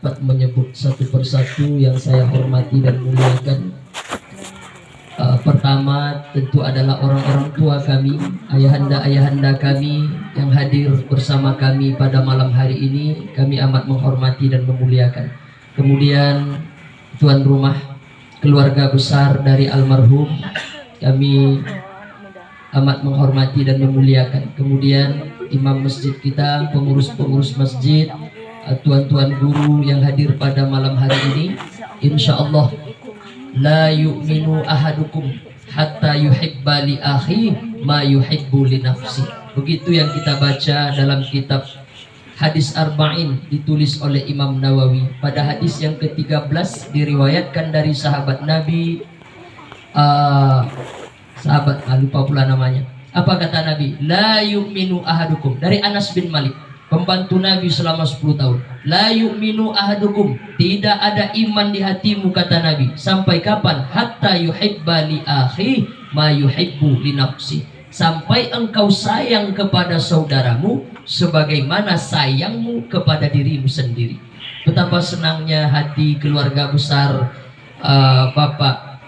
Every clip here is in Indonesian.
dapat menyebut satu persatu yang saya hormati dan muliakan. Pertama tentu adalah orang-orang tua kami, ayahanda-ayahanda kami yang hadir bersama kami pada malam hari ini. Kami amat menghormati dan memuliakan. Kemudian tuan rumah, keluarga besar dari almarhum, kami amat menghormati dan memuliakan. Kemudian imam masjid kita, pengurus-pengurus masjid, tuan-tuan guru yang hadir pada malam hari ini. Insya Allah, la yu'minu ahadukum hatta yuhibba li akhi ma yuhibbu li nafsi. Begitu yang kita baca dalam kitab hadis arba'in ditulis oleh Imam Nawawi. Pada hadis yang ke-13 diriwayatkan dari sahabat Nabi, lupa pula namanya. Apa kata Nabi? La yu'minu ahadukum, dari Anas bin Malik, pembantu Nabi selama 10 tahun. La yu'minu ahadukum, tidak ada iman di hatimu, kata Nabi. Sampai kapan? Hatta yuhibba li akhi ma yuhibbu li nafsi. Sampai engkau sayang kepada saudaramu sebagaimana sayangmu kepada dirimu sendiri. Betapa senangnya hati keluarga besar Bapak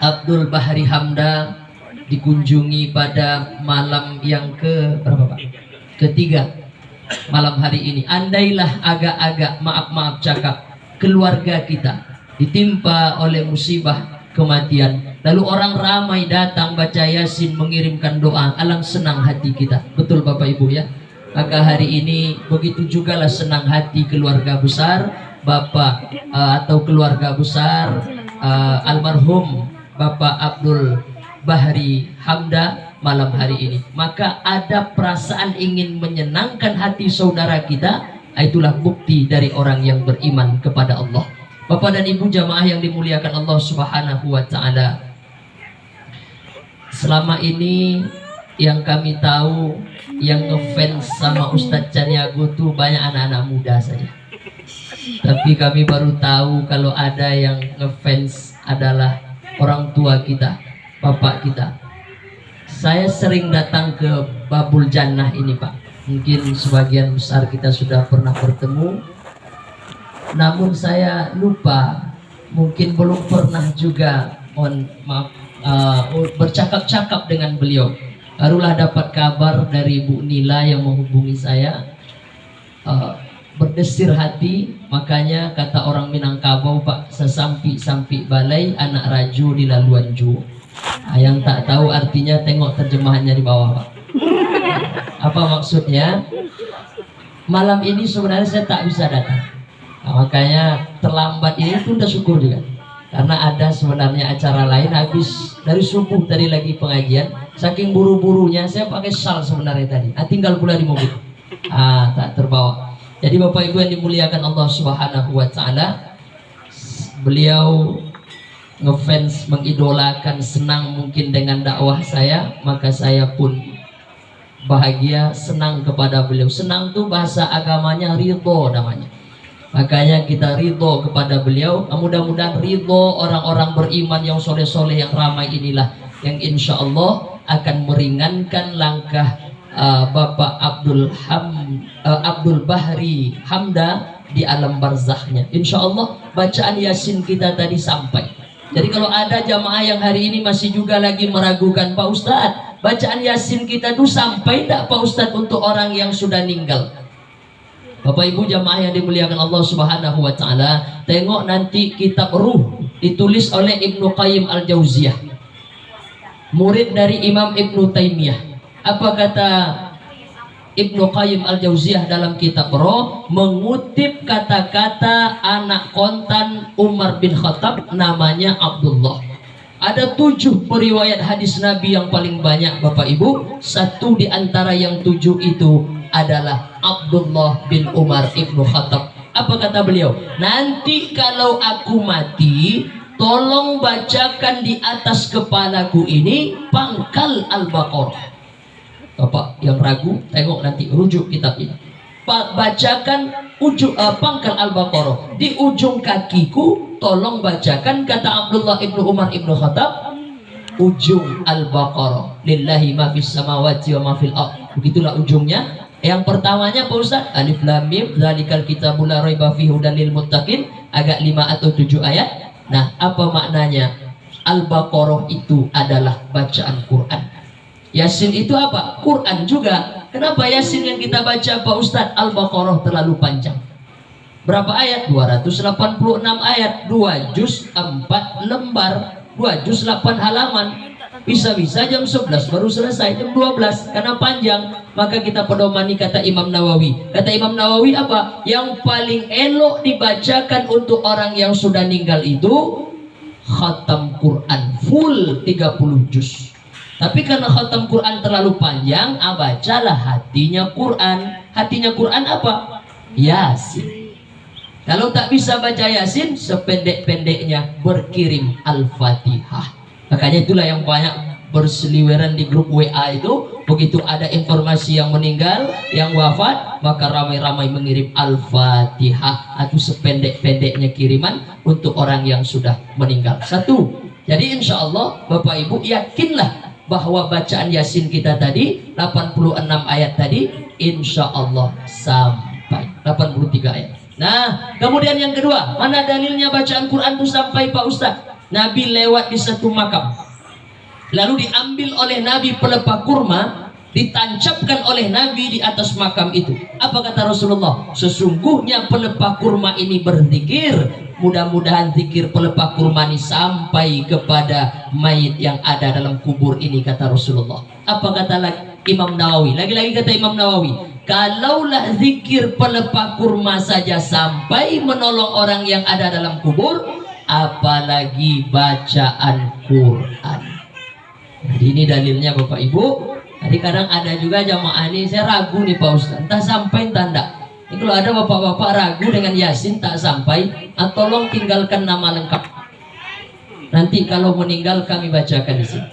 Abdul Bahri Hamda dikunjungi pada malam yang berapa, Pak? Ketiga malam hari ini. Andailah agak-agak maaf cakap keluarga kita ditimpa oleh musibah kematian, lalu orang ramai datang baca Yasin, mengirimkan doa, alang senang hati kita. Betul Bapak Ibu ya? Maka hari ini begitu jugalah senang hati keluarga besar Bapak atau keluarga besar almarhum Bapak Abdul Bahri Hamda malam hari ini. Maka ada perasaan ingin menyenangkan hati saudara kita, itulah bukti dari orang yang beriman kepada Allah. Bapak dan Ibu jamaah yang dimuliakan Allah Subhanahu wa taala, selama ini yang kami tahu yang ngefans sama Ustadz Caniago tuh banyak anak-anak muda saja. Tapi kami baru tahu kalau ada yang ngefans adalah orang tua kita, bapak kita. Saya sering datang ke Babul Jannah ini, Pak. Mungkin sebagian besar kita sudah pernah bertemu, namun saya lupa, mungkin belum pernah juga bercakap-cakap dengan beliau. Barulah dapat kabar dari Bu Nila yang menghubungi saya, berdesir hati. Makanya kata orang Minangkabau, Pak, sesampi-sampi balai anak raju di laluan ju. Yang tak tahu artinya tengok terjemahannya di bawah, Pak. Apa maksudnya? Malam ini sebenarnya saya tak bisa datang. Makanya terlambat ini pun udah syukur juga, karena ada sebenarnya acara lain. Habis dari subuh tadi lagi pengajian, saking buru-burunya saya pakai sal sebenarnya tadi. Tinggal pula di mobil, tak terbawa. Jadi Bapak Ibu yang dimuliakan Allah Subhanahu wa taala, beliau ngefans, mengidolakan, senang mungkin dengan dakwah saya, maka saya pun bahagia, senang kepada beliau. Senang tuh bahasa agamanya ridho namanya. Makanya kita ridho kepada beliau. Mudah-mudahan ridho orang-orang beriman yang soleh-soleh yang ramai inilah yang insya Allah akan meringankan langkah Bapak Abdul Bahri Hamda di alam barzahnya. Insya Allah bacaan Yasin kita tadi sampai. Jadi kalau ada jamaah yang hari ini masih juga lagi meragukan, Pak Ustadz, bacaan Yasin kita tuh sampai tidak Pak Ustadz untuk orang yang sudah meninggal? Bapak Ibu jamaah yang dimuliakan Allah Subhanahu wa taala, tengok nanti kitab Ruh ditulis oleh Ibnu Qayyim Al-Jauziyah, murid dari Imam Ibnu Taimiyah. Apa kata Ibnu Qayyim Al-Jauziyah dalam kitab Ruh? Mengutip kata-kata anak kontan Umar bin Khattab, namanya Abdullah. Ada 7 periwayat hadis Nabi yang paling banyak Bapak Ibu. Satu di antara yang 7 itu adalah Abdullah bin Umar ibnu Khattab. Apa kata beliau? Nanti kalau aku mati, tolong bacakan di atas kepalaku ini pangkal Al-Baqarah. Bapak yang ragu, tengok nanti rujuk kitab ini. Bacakan pangkal Al-Baqarah. Di ujung kakiku tolong bacakan, kata Abdullah ibnu Umar ibnu Khattab, ujung Al-Baqarah. Lillahi ma fis samawati wa ma fil ardh. Begitulah ujungnya. Yang pertamanya Pak Ustaz, Alif Lam Mim, Dzalikal Kitabul La Raiba Fihi Hudan lil Muttaqin, agak 5 atau 7 ayat. Nah, apa maknanya? Al-Baqarah itu adalah bacaan Quran. Yasin itu apa? Quran juga. Kenapa Yasin yang kita baca Pak Ustaz? Al-Baqarah terlalu panjang. Berapa ayat? 286 ayat, 2 juz 4 lembar, 2 juz 8 halaman. Bisa-bisa jam 11 baru selesai, jam 12 karena panjang. Maka kita pedomani kata Imam Nawawi. Kata Imam Nawawi apa? Yang paling elok dibacakan untuk orang yang sudah meninggal itu khatam Quran full 30 juz. Tapi karena khatam Quran terlalu panjang, bacalah hatinya Quran. Hatinya Quran apa? Yasin. Kalau tak bisa baca Yasin, sependek-pendeknya berkirim Al-Fatihah. Makanya itulah yang banyak berseliweran di grup WA itu. Begitu ada informasi yang meninggal, yang wafat, maka ramai-ramai mengirim Al-Fatihah atau sependek-pendeknya kiriman untuk orang yang sudah meninggal. Satu. Jadi insya Allah Bapak Ibu yakinlah bahwa bacaan Yasin kita tadi 86 ayat tadi insya Allah sampai 83 ayat. Nah, kemudian yang kedua, mana dalilnya bacaan Quran itu sampai Pak Ustaz? Nabi lewat di satu makam, lalu diambil oleh Nabi pelepah kurma, ditancapkan oleh Nabi di atas makam itu. Apa kata Rasulullah? Sesungguhnya pelepah kurma ini berzikir, mudah-mudahan zikir pelepah kurma ini sampai kepada mayit yang ada dalam kubur ini, kata Rasulullah. Apa kata Imam Nawawi? Lagi-lagi kata Imam Nawawi, kalaulah zikir pelepah kurma saja sampai menolong orang yang ada dalam kubur, apalagi bacaan Quran. Jadi ini dalilnya Bapak Ibu. Jadi kadang ada juga jamaah ini, saya ragu nih Pak Ustaz, entah sampai entah enggak. Ini kalau ada bapak-bapak ragu dengan Yasin tak sampai, tolong tinggalkan nama lengkap. Nanti kalau meninggal kami bacakan di sini.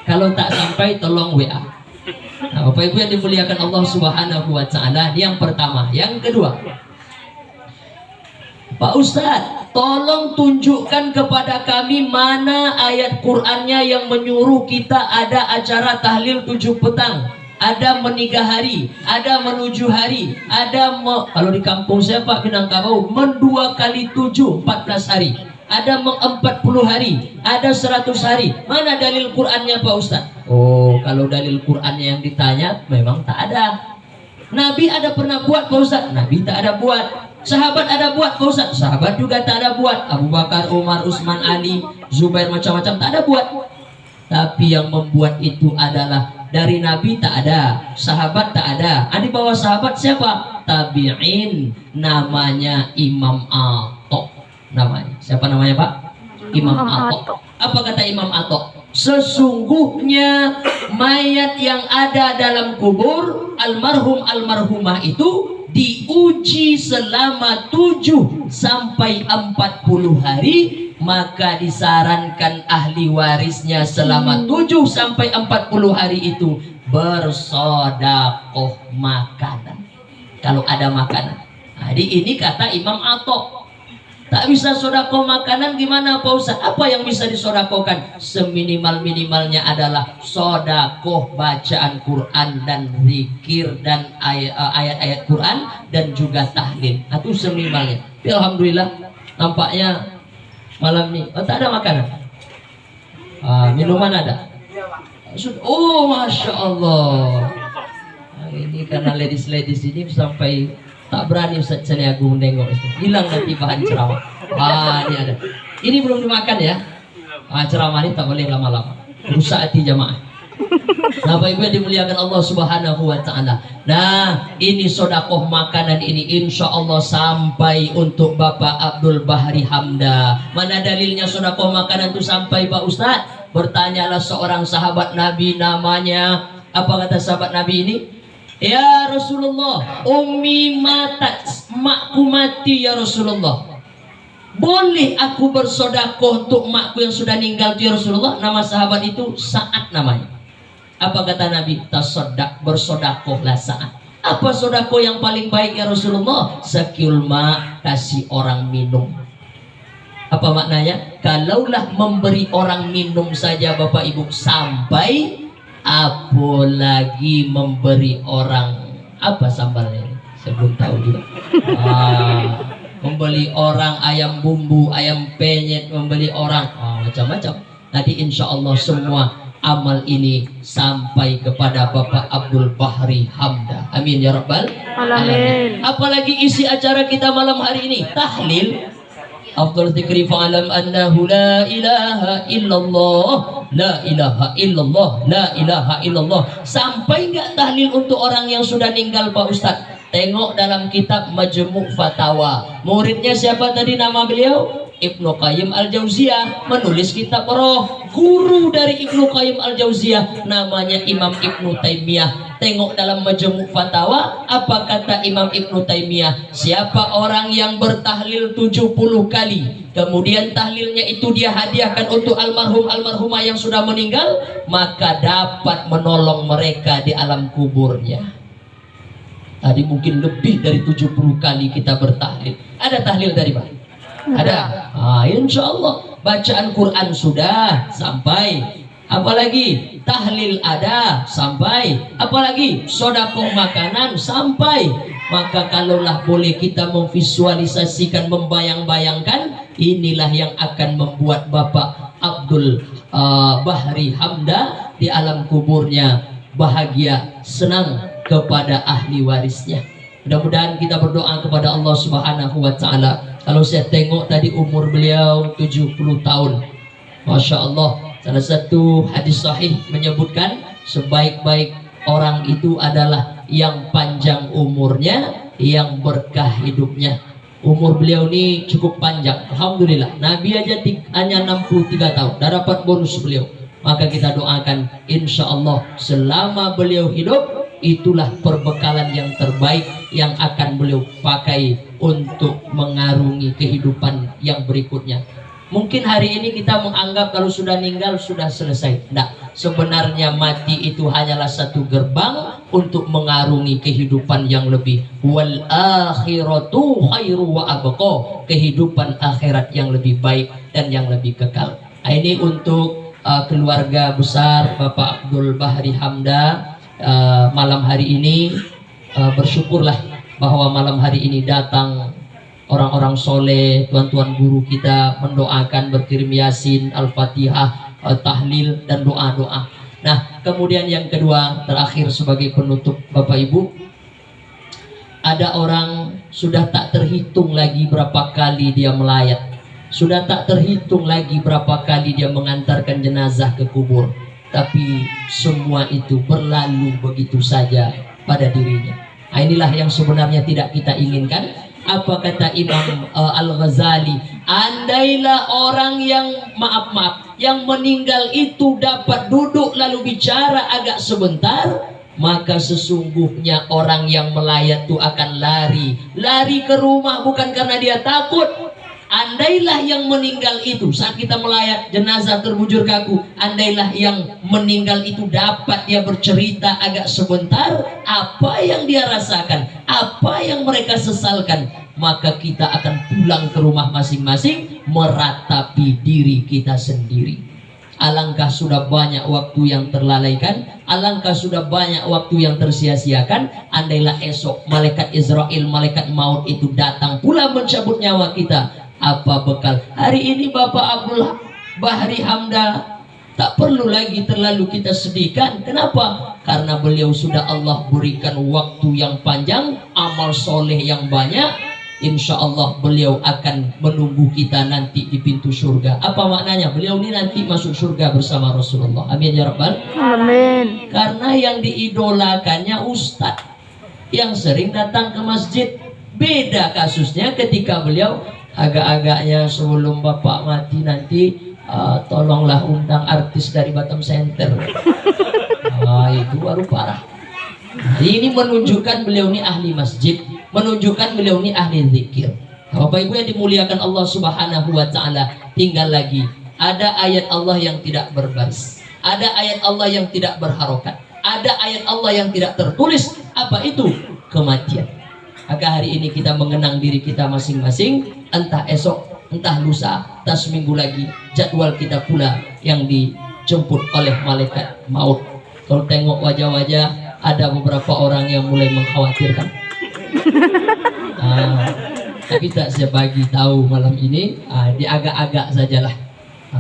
Kalau tak sampai tolong WA. Nah, Bapak Ibu yang dimuliakan Allah Subhanahu wa taala, yang pertama. Yang kedua, Pak Ustadz, tolong tunjukkan kepada kami mana ayat Qur'annya yang menyuruh kita ada acara tahlil 7 petang, ada menikah hari, ada menuju hari, ada kalau di kampung saya Pak Minangkabau, 2 kali 7, 14 hari, ada 40 hari, ada 100 hari. Mana dalil Qur'annya Pak Ustadz? Oh, kalau dalil Qur'annya yang ditanya memang tak ada. Nabi ada pernah buat Pak Ustadz? Nabi tak ada buat. Sahabat ada buat Pak Ustadz? Sahabat juga tak ada buat. Abu Bakar, Umar, Utsman, Ali, Zubair, macam-macam tak ada buat. Tapi yang membuat itu adalah dari Nabi tak ada, sahabat tak ada. Di bawah sahabat siapa? Tabi'in, namanya Imam Atok. Namanya siapa namanya Pak? Imam Atok. Apa kata Imam Atok? Sesungguhnya mayat yang ada dalam kubur, almarhum almarhumah itu diuji selama 7 sampai 40 hari, maka disarankan ahli warisnya selama 7 sampai 40 hari itu bersodakoh makanan. Kalau ada makanan. Jadi ini kata Imam Atok. Tak bisa sodakoh makanan gimana Pak Ustaz? Apa yang bisa disodakohkan? Seminimal-minimalnya adalah sodakoh bacaan Quran dan zikir dan ayat-ayat Quran dan juga tahlil. Itu seminimalnya. Alhamdulillah nampaknya malam ini tak ada makanan. Minuman ada? Oh Masya Allah. Ini karena ladies ini sampai tak berani Ustaz Sani Agung nengok itu. Hilang nanti bahan ceramah. Ini ada. Ini belum dimakan ya. Ceramah ini tak boleh lama-lama. Rusak hati jamaah. Nah, Bapak Ibu yang dimuliakan Allah Subhanahu wa taala. Nah, ini sodakoh makanan ini insya Allah sampai untuk Bapak Abdul Bahri Hamda. Mana dalilnya sodakoh makanan itu sampai Pak Ustaz? Bertanyalah seorang sahabat Nabi, namanya apa kata sahabat Nabi ini? Ya Rasulullah, ummi matat, makku mati ya Rasulullah. Boleh aku bersodakoh untuk makku yang sudah meninggal ya Rasulullah? Nama sahabat itu Sa'ad namanya. Apa kata Nabi? Tasodak, bersodakohlah Sa'ad. Apa sodakoh yang paling baik ya Rasulullah? Sakil ma, kasih orang minum. Apa maknanya? Kalaulah memberi orang minum saja Bapak Ibu sampai, apalagi memberi orang Apa sambalnya ini? Saya belum tahu juga. Membeli orang ayam bumbu, ayam penyet, membeli orang macam-macam. Nanti insya Allah semua amal ini sampai kepada Bapak Abdul Bahri Hamda. Amin ya rabbal alamin. Apalagi isi acara kita malam hari ini, tahlil. Afdal dzikri fa'alam annahu la ilaha illallah, la ilaha illallah, la ilaha illallah. Sampai nggak tahlil untuk orang yang sudah meninggal Pak Ustadz? Tengok dalam kitab Majmu' Fatawa. Muridnya siapa tadi nama beliau? Ibnu Qayyim Al-Jauziyah, menulis kitab Roh. Guru dari Ibnu Qayyim Al-Jauziyah namanya Imam Ibnu Taimiyah. Tengok dalam Majmu' Fatawa, apa kata Imam Ibnu Taimiyah? Siapa orang yang bertahlil 70 kali, kemudian tahlilnya itu dia hadiahkan untuk almarhumah yang sudah meninggal, maka dapat menolong mereka di alam kuburnya. Tadi mungkin lebih dari 70 kali kita bertahlil. Ada tahlil dari mana? Ada. Insya Allah. Bacaan Quran sudah sampai. Apalagi tahlil ada sampai. Apalagi sodakoh makanan sampai. Maka kalaulah boleh kita memvisualisasikan, membayang-bayangkan, inilah yang akan membuat Bapak Abdul Bahri Hamda di alam kuburnya bahagia, senang kepada ahli warisnya. Mudah-mudahan kita berdoa kepada Allah Subhanahu wa Ta'ala. Kalau saya tengok tadi umur beliau 70 tahun, Masya Allah. Salah satu hadis sahih menyebutkan sebaik-baik orang itu adalah yang panjang umurnya, yang berkah hidupnya. Umur beliau ini cukup panjang, alhamdulillah. Nabi aja hanya 63 tahun, dah dapat bonus beliau. Maka kita doakan, insya Allah selama beliau hidup, itulah perbekalan yang terbaik yang akan beliau pakai untuk mengarungi kehidupan yang berikutnya. Mungkin hari ini kita menganggap kalau sudah meninggal sudah selesai. Tidak, sebenarnya mati itu hanyalah satu gerbang untuk mengarungi kehidupan yang lebih. Wal akhiratu khairu wa abqa. Kehidupan akhirat yang lebih baik dan yang lebih kekal. Ini untuk keluarga besar Bapak Abdul Bahri Hamda. Malam hari ini bersyukurlah bahwa malam hari ini datang orang-orang soleh, tuan-tuan guru kita mendoakan, berkirim yasin, al-fatihah, tahlil dan doa-doa. Nah, kemudian yang kedua terakhir sebagai penutup Bapak Ibu, ada orang sudah tak terhitung lagi berapa kali dia melayat, sudah tak terhitung lagi berapa kali dia mengantarkan jenazah ke kubur. Tapi semua itu berlalu begitu saja pada dirinya. Nah, inilah yang sebenarnya tidak kita inginkan. Apa kata Imam Al-Ghazali? Andailah orang yang yang meninggal itu dapat duduk lalu bicara agak sebentar, maka sesungguhnya orang yang melayat itu akan lari ke rumah, bukan karena dia takut. Andailah yang meninggal itu saat kita melayat jenazah terbujur kaku, andailah yang meninggal itu dapat dia bercerita agak sebentar apa yang dia rasakan, apa yang mereka sesalkan, maka kita akan pulang ke rumah masing-masing meratapi diri kita sendiri. Alangkah sudah banyak waktu yang terlalaikan, alangkah sudah banyak waktu yang tersia-siakan. Andailah esok malaikat Israel, malaikat maut itu datang pula mencabut nyawa kita, apa bekal? Hari ini Bapak Abdul Bahri Hamda tak perlu lagi terlalu kita sedihkan. Kenapa? Karena beliau sudah Allah berikan waktu yang panjang, amal soleh yang banyak. Insya Allah beliau akan menunggu kita nanti di pintu surga. Apa maknanya? Beliau ini nanti masuk surga bersama Rasulullah. Amin ya rabbal amin. Karena yang diidolakannya ustadz yang sering datang ke masjid. Beda kasusnya ketika beliau agak-agaknya sebelum Bapak mati nanti tolonglah undang artis dari Batam Center. Itu baru parah. Ini menunjukkan beliau ini ahli masjid, menunjukkan beliau ini ahli zikir. Bapak Ibu yang dimuliakan Allah Subhanahu wa Ta'ala, tinggal lagi ada ayat Allah yang tidak berbaris, ada ayat Allah yang tidak berharokat, ada ayat Allah yang tidak tertulis. Apa itu? Kematian. Maka hari ini kita mengenang diri kita masing-masing, entah esok, entah lusa, entah seminggu lagi, jadwal kita pula yang dijemput oleh malaikat maut. Kalau tengok wajah-wajah ada beberapa orang yang mulai mengkhawatirkan. Tapi tak saya bagi tahu malam ini, diagak-agak sajalah.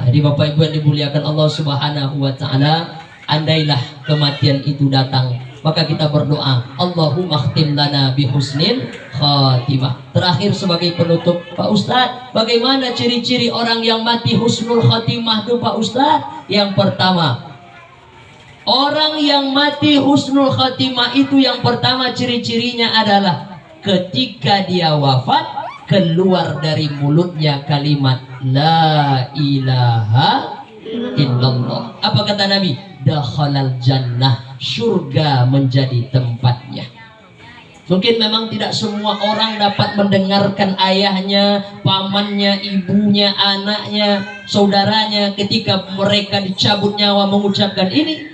Jadi Bapak Ibu yang dimuliakan Allah Subhanahu wa taala, andailah kematian itu datang, maka kita berdoa, Allahumma khtim lana bihusnil khatimah. Terakhir sebagai penutup, Pak Ustadz, bagaimana ciri-ciri orang yang mati husnul khatimah itu Pak Ustadz? Yang pertama, orang yang mati husnul khatimah itu yang pertama ciri-cirinya adalah ketika dia wafat, keluar dari mulutnya kalimat La ilaha illallah. Apa kata Nabi? Dakhalal jannah, surga menjadi tempatnya. Mungkin memang tidak semua orang dapat mendengarkan ayahnya, pamannya, ibunya, anaknya, saudaranya ketika mereka dicabut nyawa mengucapkan ini.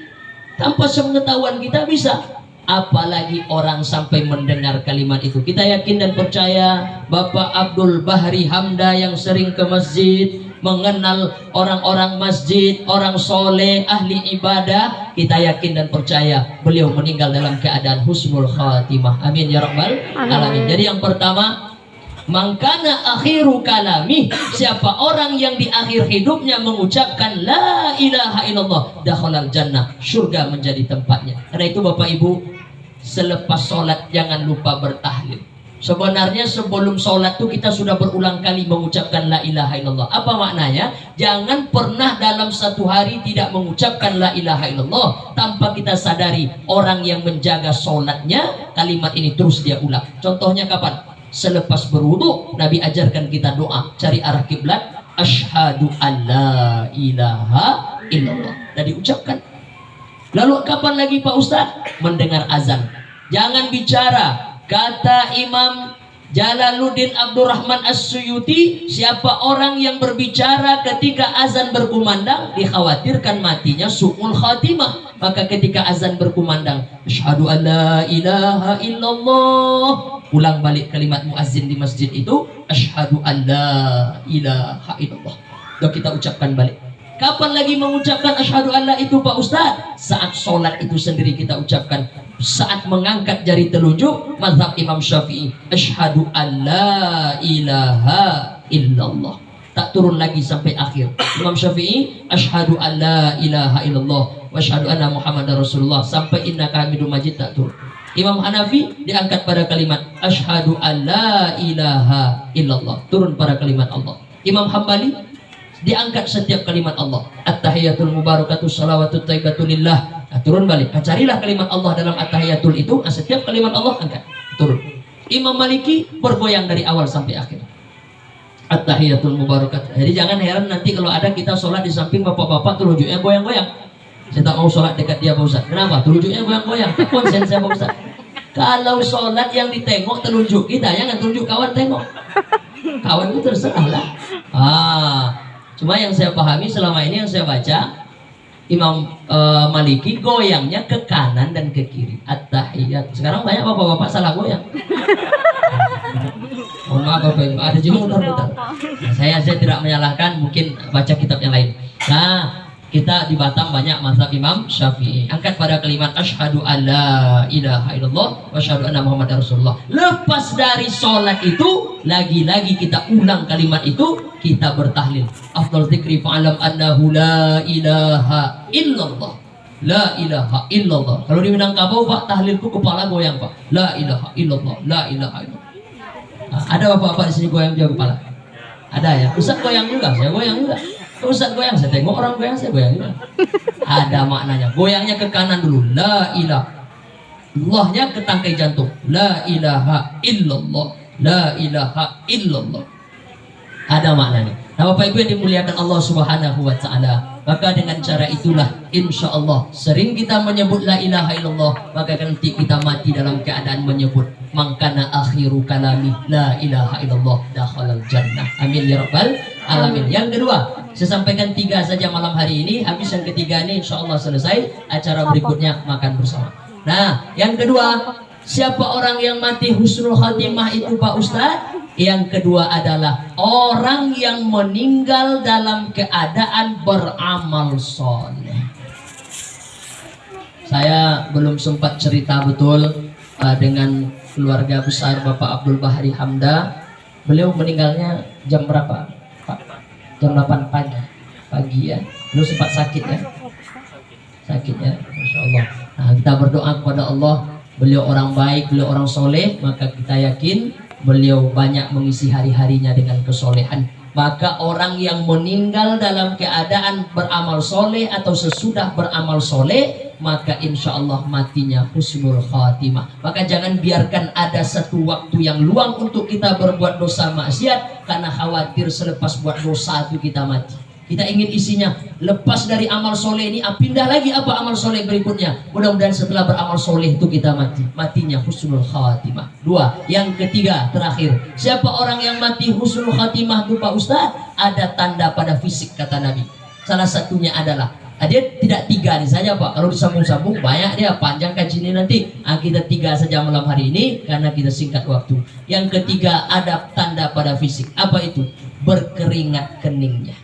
Tanpa sepengetahuan kita bisa, apalagi orang sampai mendengar kalimat itu. Kita yakin dan percaya Bapak Abdul Bahri Hamda yang sering ke masjid, mengenal orang-orang masjid, orang soleh, ahli ibadah, kita yakin dan percaya beliau meninggal dalam keadaan husnul khatimah. Amin ya rabbal alamin. Jadi yang pertama, mangkana akhiru kalami, siapa orang yang di akhir hidupnya mengucapkan la ilaha illallah, dakhalal jannah, surga menjadi tempatnya. Karena itu Bapak Ibu, selepas sholat jangan lupa bertahlil. Sebenarnya sebelum sholat itu kita sudah berulang kali mengucapkan la ilaha illallah. Apa maknanya? Jangan pernah dalam satu hari tidak mengucapkan la ilaha illallah tanpa kita sadari. Orang yang menjaga sholatnya, kalimat ini terus dia ulang. Contohnya kapan? Selepas berwudu, Nabi ajarkan kita doa, cari arah kiblat, asyhadu an la ilaha illallah, dan diucapkan. Lalu kapan lagi Pak Ustadz? Mendengar azan. Jangan bicara. Kata Imam Jalaluddin Abdurrahman As-Suyuti, siapa orang yang berbicara ketika azan berkumandang, dikhawatirkan matinya su'ul khatimah. Maka ketika azan berkumandang, asyhadu an la ilaha illallah, ulang balik kalimat muazzin di masjid itu, asyhadu an la ilaha illallah, dan kita ucapkan balik. Kapan lagi mengucapkan asyhadu an la itu Pak Ustadz? Saat sholat itu sendiri kita ucapkan. Saat mengangkat jari telunjuk, mazhab Imam Syafi'i, asyhadu an la ilaha illallah. Tak turun lagi sampai akhir. Imam Syafi'i, asyhadu an la ilaha illallah wa asyhadu anna Muhammadar Rasulullah, sampai innaka hamidum majid, tak turun. Imam Hanafi diangkat pada kalimat asyhadu an la ilaha illallah, turun pada kalimat Allah. Imam Hambali diangkat setiap kalimat Allah, at-tahiyatul mubarakatuh salawatut thayyibatu lillah, turun balik. Carilah kalimat Allah dalam at-tahiyatul itu, setiap kalimat Allah angkat, turun. Imam Maliki bergoyang dari awal sampai akhir, at-tahiyatul mubarakatuh. Jadi jangan heran nanti kalau ada kita sholat di samping bapak-bapak telunjuknya goyang-goyang. Saya tak mau sholat dekat dia Pak Ustaz. Kenapa? Telunjuknya goyang-goyang. Konsen saya Pak Ustaz. Kalau sholat yang ditengok telunjuk kita, jangan telunjuk kawan tengok. Kawan itu terserah lah. Cuma yang saya pahami selama ini, yang saya baca, Imam Maliki goyangnya ke kanan dan ke kiri, at-tahiyat. Sekarang banyak bapak-bapak salah goyang. Mohon maaf Bapak Ibu, ada juga muter-muter. Saya tidak menyalahkan, mungkin baca kitab yang lain. Nah, kita di Batam banyak mazhab Imam Syafi'i. Angkat pada kalimat asyhadu alla ilaha illallah wa asyhadu anna Muhammadar Rasulullah. Lepas dari sholat itu, lagi-lagi kita ulang kalimat itu, kita bertahlil. Afdal dzikri fa'alam annahu la ilaha illallah. La ilaha illallah. Kalau di Minangkabau Pak, tahlilku kepala goyang Pak. La ilaha illallah, la ilaha illallah. Nah, ada bapak-bapak di sini goyang juga kepala? Ada ya? Ustaz goyang juga, saya goyang juga. Ustaz goyang, saya tengok orang goyang, saya goyang juga. Ada maknanya. Goyangnya ke kanan dulu, la ilaha. Allahnya ke tangkai jantung, la ilaha illallah, la ilaha illallah. Ada maknanya. Nah Bapak Ibu yang dimuliakan Allah Subhanahu wa ta'ala, maka dengan cara itulah insya Allah sering kita menyebut la ilaha illallah, maka nanti kita mati dalam keadaan menyebut mangkana akhiru kalami la ilaha illallah dakhalal jannah. Amin ya rabbal alamin. Yang kedua, saya sampaikan 3 saja malam hari ini. Habis yang ketiga ini insya Allah selesai, acara berikutnya makan bersama. Nah yang kedua, siapa orang yang mati husnul khatimah itu Pak Ustadz? Yang kedua adalah orang yang meninggal dalam keadaan beramal soleh. Saya belum sempat cerita betul dengan keluarga besar Bapak Abdul Bahri Hamda. Beliau meninggalnya jam berapa, Pak? Jam 8 pagi ya. Beliau sempat sakit ya. Sakit ya, Masya Allah. Nah, kita berdoa kepada Allah. Beliau orang baik, beliau orang soleh. Maka kita yakin beliau banyak mengisi hari-harinya dengan kesolehan. Maka orang yang meninggal dalam keadaan beramal soleh atau sesudah beramal soleh, maka insya Allah matinya husnul khatimah. Maka jangan biarkan ada satu waktu yang luang untuk kita berbuat dosa maksiat, karena khawatir selepas buat dosa itu kita mati. Kita ingin isinya lepas dari amal soleh ini, pindah lagi apa amal soleh berikutnya. Mudah-mudahan setelah beramal soleh itu kita mati, matinya husnul khatimah. Dua, yang ketiga terakhir, siapa orang yang mati husnul khatimah itu Pak Ustadz? Ada tanda pada fisik kata Nabi. Salah satunya adalah dia tidak tiga nih saja Pak. Kalau disambung-sambung banyak dia, panjang kajiannya nanti. Kita tiga saja malam hari ini karena kita singkat waktu. Yang ketiga ada tanda pada fisik. Apa itu? Berkeringat keningnya.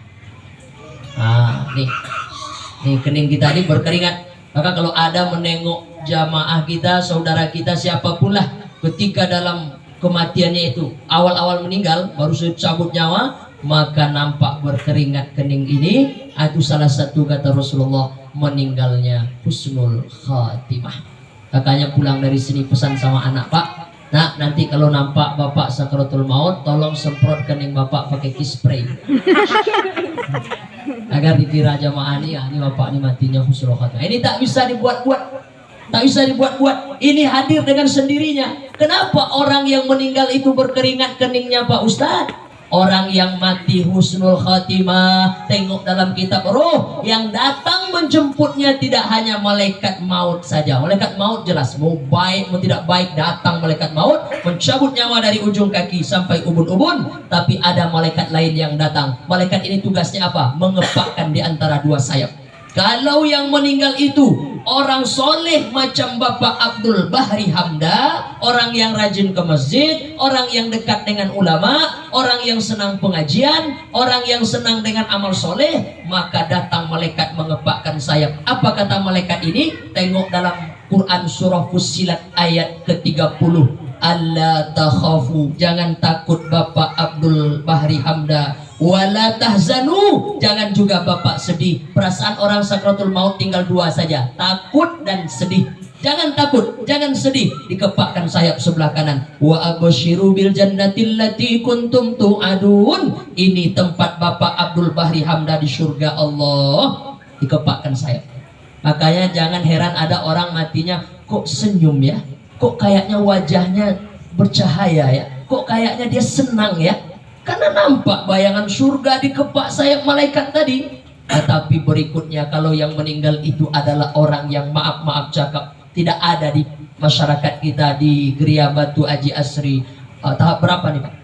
Nih kening kita ini berkeringat. Maka kalau ada menengok jamaah kita, saudara kita, siapapun lah, ketika dalam kematiannya itu awal-awal meninggal, baru cabut nyawa, maka nampak berkeringat kening ini, itu salah satu kata Rasulullah meninggalnya husnul khatimah. Kakaknya pulang dari sini pesan sama anak, Pak, nah nanti kalau nampak bapak sakaratul maut, tolong semprot kening bapak pakai kispray agar dikira jamaah ini, ini bapak ini matinya husnul khatimah. Ini tak bisa dibuat-buat, tak bisa dibuat-buat. Ini hadir dengan sendirinya. Kenapa orang yang meninggal itu berkeringat keningnya Pak Ustadz? Orang yang mati husnul khatimah, tengok dalam kitab roh, yang datang menjemputnya tidak hanya malaikat maut saja. Malaikat maut jelas, mau baik mau tidak baik, datang malaikat maut mencabut nyawa dari ujung kaki sampai ubun-ubun. Tapi ada malaikat lain yang datang. Malaikat ini tugasnya apa? Mengepakkan di antara dua sayap. Kalau yang meninggal itu orang soleh macam Bapak Abdul Bahri Hamda, orang yang rajin ke masjid, orang yang dekat dengan ulama, orang yang senang pengajian, orang yang senang dengan amal soleh, maka datang malaikat mengepakkan sayap. Apa kata malaikat ini? Tengok dalam Quran surah Fussilat ayat ke-30. Allah takhafu, jangan takut Bapak Abdul Bahri Hamda, wala tahzanu, jangan juga Bapak sedih. Perasaan orang sakratul maut tinggal dua saja, takut dan sedih. Jangan takut, jangan sedih. Dikepakkan sayap sebelah kanan. Wa absyiru bil jannatil lati kuntum tu'adun. Ini tempat Bapak Abdul Bahri Hamda di surga Allah. Dikepakkan sayap. Makanya jangan heran ada orang matinya kok senyum ya, kok kayaknya wajahnya bercahaya ya, kok kayaknya dia senang ya, karena nampak bayangan surga dikepak sayap malaikat tadi. Tetapi berikutnya, kalau yang meninggal itu adalah orang yang maaf cakap, tidak ada di masyarakat kita di Geria Batu Aji Asri. Tahap berapa nih Pak?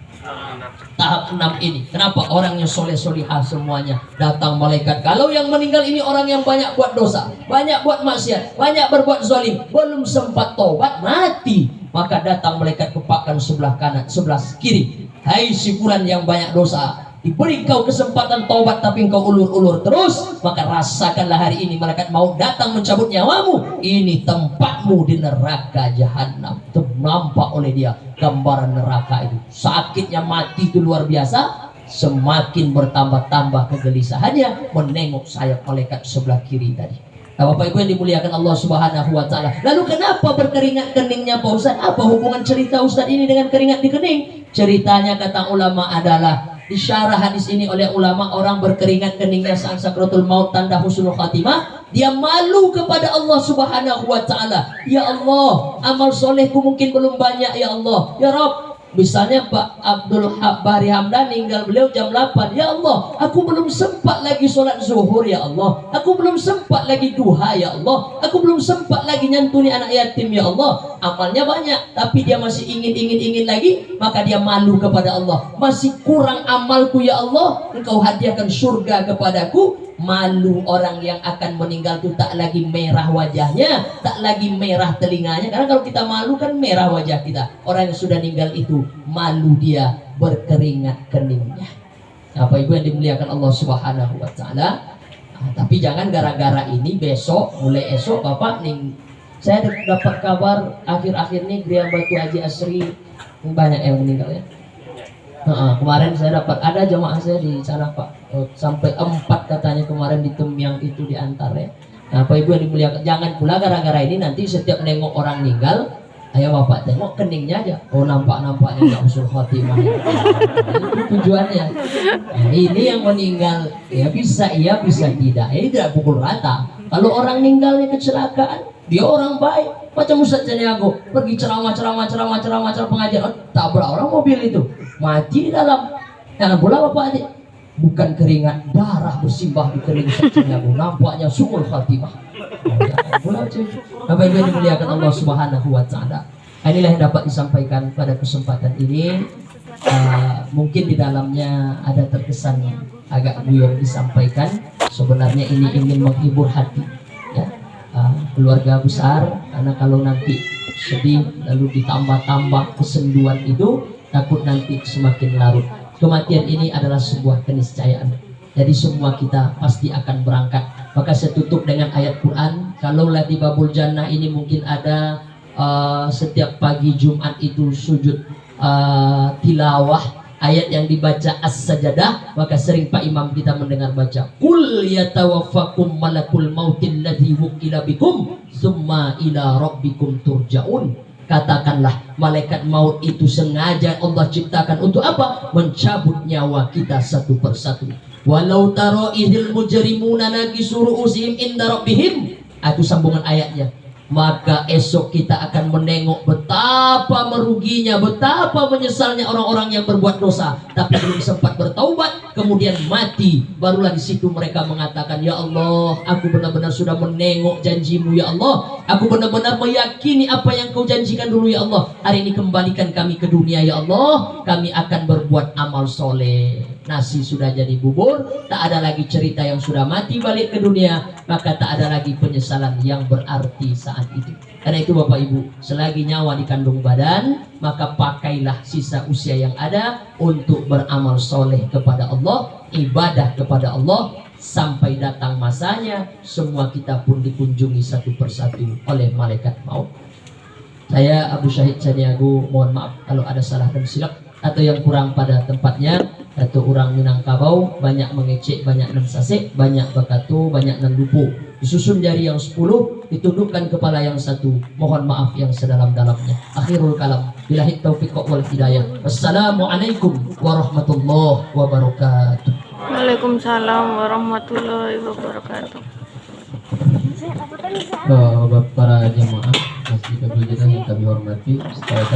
Tahap 6 ini. Kenapa? Orangnya soleh-solihah semuanya. Datang malaikat. Kalau yang meninggal ini orang yang banyak buat dosa, banyak buat maksiat, banyak berbuat zalim, belum sempat taubat, mati. Maka datang malaikat kepakkan sebelah kanan, sebelah kiri. Hai si fulan yang banyak dosa, diberi kau kesempatan taubat tapi engkau ulur-ulur terus, maka rasakanlah hari ini malaikat mau datang mencabut nyawamu. Ini tempatmu di neraka jahanam. Nampak oleh dia gambaran neraka itu. Sakitnya mati itu luar biasa. Semakin bertambah-tambah kegelisahannya menengok sayap malaikat sebelah kiri tadi. Nah, Bapak Ibu yang dimuliakan Allah Subhanahu wa Ta'ala. Lalu kenapa berkeringat keningnya Pak Ustaz? Apa hubungan cerita Ustaz ini dengan keringat di kening? Ceritanya kata ulama adalah isyarah hadis ini oleh ulama, orang berkeringat keningnya saat sakratul maut tanda husnul khatimah, dia malu kepada Allah Subhanahu wa Ta'ala. Ya Allah, amal solehku mungkin belum banyak ya Allah. Ya Rabb, misalnya Pak Abdul Bahri Hamda meninggal beliau jam 8. Ya Allah, aku belum sempat lagi sholat zuhur ya Allah. Aku belum sempat lagi duha ya Allah. Aku belum sempat lagi nyantuni anak yatim ya Allah. Amalnya banyak, tapi dia masih ingin lagi. Maka dia malu kepada Allah. Masih kurang amalku ya Allah. Engkau hadiahkan surga kepadaku. Malu orang yang akan meninggal itu tak lagi merah wajahnya, tak lagi merah telinganya. Karena kalau kita malu kan merah wajah kita. Orang yang sudah meninggal itu malu, dia berkeringat keningnya. Bapak Ibu yang dimuliakan Allah Subhanahu wa Ta'ala, Tapi jangan gara-gara ini besok mulai esok Bapak nih. Saya dapat kabar akhir-akhir ini Gria Batu Haji Asri banyak yang meninggal ya. Kemarin saya dapat ada jamaah saya di sana Pak, sampai 4 katanya kemarin di Temyang itu diantar ya. Nah, Pak Ibu yang dimuliakan, jangan pula gara-gara ini nanti setiap nengok orang meninggal, ayo Bapak tengok keningnya aja. Oh nampak-nampaknya nggak usul khotimah. Itu tujuannya. Nah, ini yang meninggal ya bisa iya bisa tidak. Ini tidak pukul rata. Kalau orang meninggalnya kecelakaan, dia orang baik. Macam Ustaz Janiago pergi ceramah pengajian, tabrak orang mobil itu, mati di dalam. Jangan pula Bapak adik, bukan keringat, darah bersimbah di kering Ustaz Janiago, nampaknya suul khatimah. Jangan pula Bapak Ibu yang dimuliakan Allah Subhanahu wa taala. Inilah yang dapat disampaikan pada kesempatan ini. Mungkin di dalamnya ada terkesan agak buyar disampaikan. Sebenarnya ini ingin menghibur hati ya, keluarga besar, karena kalau nanti sedih lalu ditambah-tambah kesenduan itu takut nanti semakin larut. Kematian ini adalah sebuah keniscayaan, jadi semua kita pasti akan berangkat. Maka saya tutup dengan ayat Quran. Kalaulah di Babul Jannah ini mungkin ada setiap pagi Jumat itu sujud tilawah ayat yang dibaca as-sajadah, maka sering Pak Imam kita mendengar baca qul yatawaffakum malakul mautil ladzi wukila bikum summa ila rabbikum turja'un. Katakanlah malaikat maut itu sengaja Allah ciptakan untuk apa? Mencabut nyawa kita satu persatu. Walau taro idhil mujrimuna nakisu ru'usihim inda rabbihim. Itu sambungan ayatnya. Maka esok kita akan menengok betapa meruginya, betapa menyesalnya orang-orang yang berbuat dosa tapi belum sempat bertaubat, kemudian mati. Barulah di situ mereka mengatakan, ya Allah, aku benar-benar sudah menengok janjimu ya Allah, aku benar-benar meyakini apa yang kau janjikan dulu ya Allah. Hari ini kembalikan kami ke dunia ya Allah, kami akan berbuat amal soleh. Nasi sudah jadi bubur, tak ada lagi cerita yang sudah mati balik ke dunia, maka tak ada lagi penyesalan yang berarti saat itu. Karena itu Bapak Ibu, selagi nyawa di kandung badan, maka pakailah sisa usia yang ada untuk beramal soleh kepada Allah, ibadah kepada Allah, sampai datang masanya semua kita pun dikunjungi satu persatu oleh malaikat maut. Saya Abu Syahid Janiago, mohon maaf kalau ada salah dan silap atau yang kurang pada tempatnya, atau orang Minangkabau banyak mengecek, banyak nensasek, banyak bakatu, banyak nandupu. Disusun jari yang 10, ditundukkan kepala yang 1. Mohon maaf yang sedalam-dalamnya. Akhirul kalam. Billahi taufiq wal hidayah. Wassalamualaikum warahmatullahi wabarakatuh. Waalaikumsalam warahmatullahi wabarakatuh. Para jemaah masjid Abdul Jannah yang kami hormati,